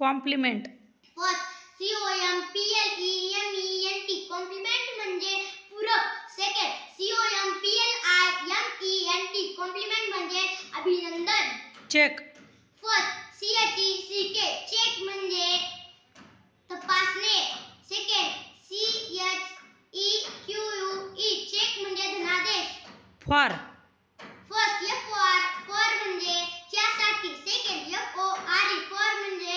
Complement. First COMPLEMENT complement म्हणजे पूरक. Second COMPLIMENT complement म्हणजे अभिनंदन. चेक. फर्स्ट CHECK चेक म्हणजे तपासणे. सेकंड CHEQUE चेक म्हणजे धनादेश. फॉर. फर्स्ट फॉर म्हणजे त्यासाठी. सेकंड FORE फॉर म्हणजे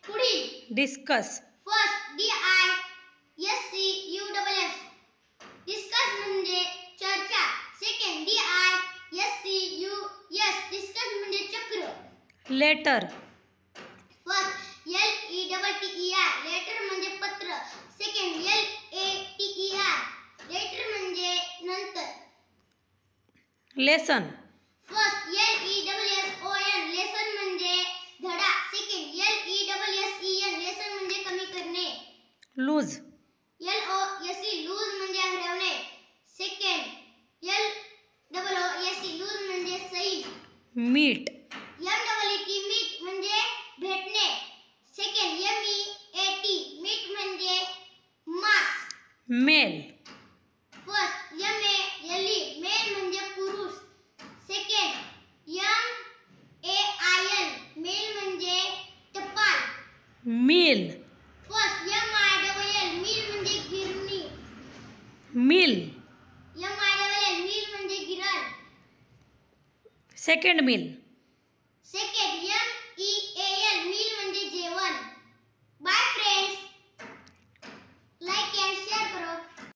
पुढील. डिस्कस. फर्स्ट DISCUSS डिस्कस म्हणजे चर्चा. सेकंड DISCUS डिस्कस म्हणजे चक्र. लेटर. फर्स्ट LETTER लेटर म्हणजे पत्र. सेकंड LATER लेटर म्हणजे नंतर. लेसन. फर्स्ट LESSON लेसन म्हणजे धडा. सेकंड LESSEN लेसन म्हणजे कमी करणे. लूज. LOSE लूज म्हणजे हरवणे. सेकंड LOOSE लूज म्हणजे सही. मीट. MEAT मीट म्हणजे भेटणे. सेकंड MEAT मीट म्हणजे मास. मेल. फर्स्ट MALE मेल म्हणजे पुरुष. सेकंड MAIL मेल म्हणजे टपाल. मिल. फर्स्ट MILL मिल म्हणजे गिरणी. मिल. MILL मिल म्हणजे गिरण. Second mill.